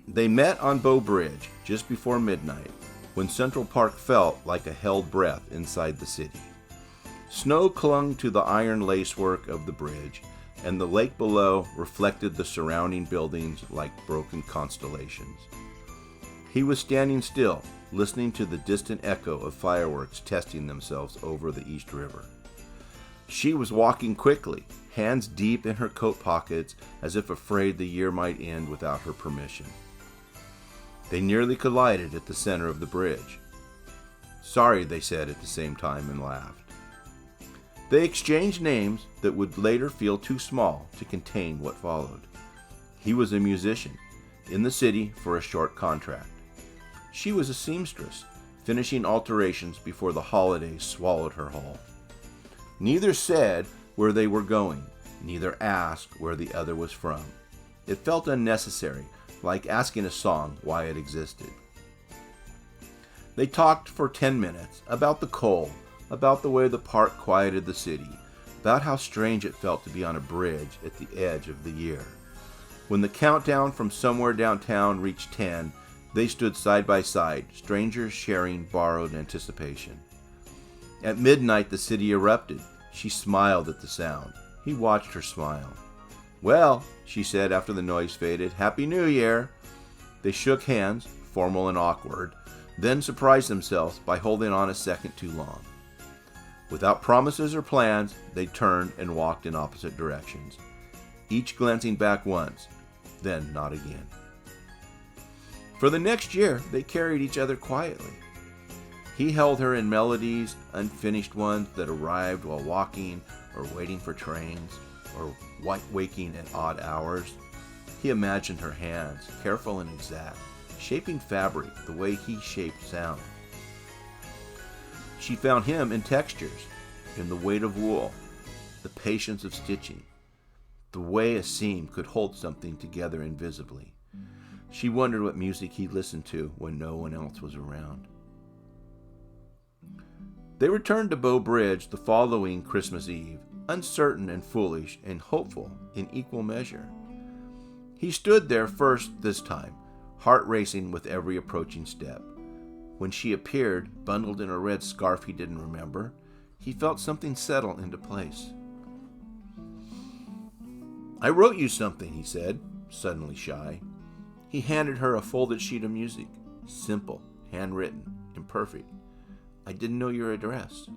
They met on Bow Bridge just before midnight, when Central Park felt like a held breath inside the city. Snow clung to the iron lacework of the bridge, and the lake below reflected the surrounding buildings like broken constellations. He was standing still, listening to the distant echo of fireworks testing themselves over the East River. She was walking quickly, hands deep in her coat pockets, as if afraid the year might end without her permission. They nearly collided at the center of the bridge. "Sorry," they said at the same time, and laughed. They exchanged names that would later feel too small to contain what followed. He was a musician, in the city for a short contract. She was a seamstress, finishing alterations before the holidays swallowed her whole. Neither said where they were going, neither asked where the other was from. It felt unnecessary, like asking a song why it existed. They talked for 10 minutes about the cold, about the way the park quieted the city, about how strange it felt to be on a bridge at the edge of the year. When the countdown from somewhere downtown reached 10, they stood side by side, strangers sharing borrowed anticipation. At midnight, the city erupted. She smiled at the sound. He watched her smile. "Well," she said after the noise faded, "Happy New Year." They shook hands, formal and awkward, then surprised themselves by holding on a second too long. Without promises or plans, they turned and walked in opposite directions, each glancing back once, then not again. For the next year, they carried each other quietly. He held her in melodies, unfinished ones that arrived while walking or waiting for trains or waking at odd hours. He imagined her hands, careful and exact, shaping fabric the way he shaped sound. She found him in textures, in the weight of wool, the patience of stitching, the way a seam could hold something together invisibly. She wondered what music he listened to when no one else was around. They returned to Bow Bridge the following Christmas Eve, uncertain and foolish and hopeful in equal measure. He stood there first this time, heart racing with every approaching step. When she appeared, bundled in a red scarf he didn't remember, he felt something settle into place. "I wrote you something," he said, suddenly shy. He handed her a folded sheet of music, simple, handwritten, imperfect. "I didn't know your address."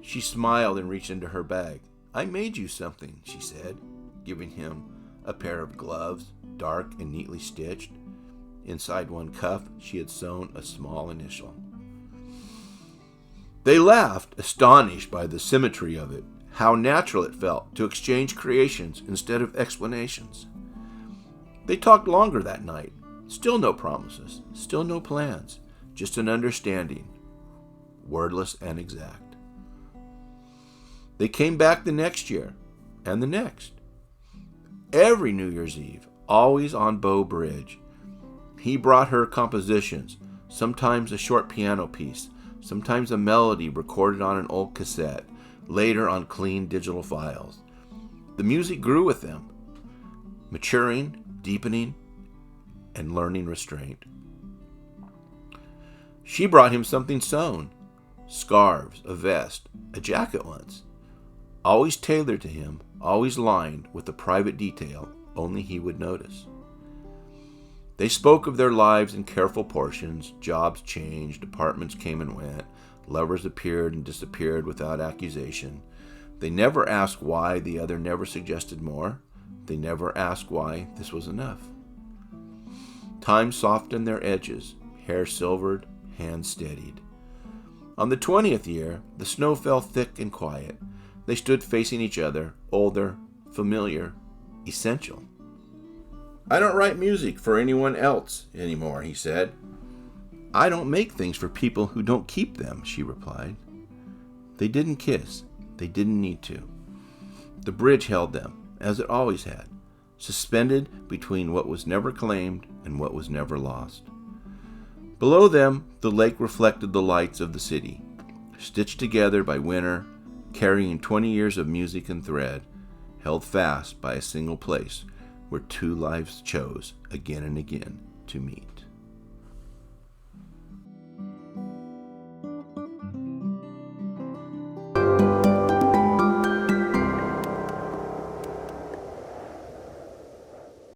She smiled and reached into her bag. "I made you something," she said, giving him a pair of gloves, dark and neatly stitched. Inside one cuff, she had sewn a small initial. They laughed, astonished by the symmetry of it, how natural it felt to exchange creations instead of explanations. They talked longer that night. Still no promises, still no plans, just an understanding, wordless and exact. They came back the next year, and the next. Every New Year's Eve, always on Bow Bridge. He brought her compositions, sometimes a short piano piece, sometimes a melody recorded on an old cassette, later on clean digital files. The music grew with them, maturing, deepening, and learning restraint. She brought him something sewn, scarves, a vest, a jacket once, always tailored to him, always lined with a private detail only he would notice. They spoke of their lives in careful portions. Jobs changed, apartments came and went, lovers appeared and disappeared without accusation. They never asked why the other never suggested more. They never asked why this was enough. Time softened their edges, hair silvered, hands steadied. On the 20th year, the snow fell thick and quiet. They stood facing each other, older, familiar, essential. "I don't write music for anyone else anymore," he said. "I don't make things for people who don't keep them," she replied. They didn't kiss. They didn't need to. The bridge held them, as it always had, suspended between what was never claimed and what was never lost. Below them, the lake reflected the lights of the city, stitched together by winter, carrying 20 years of music and thread, held fast by a single place where two lives chose again and again to meet.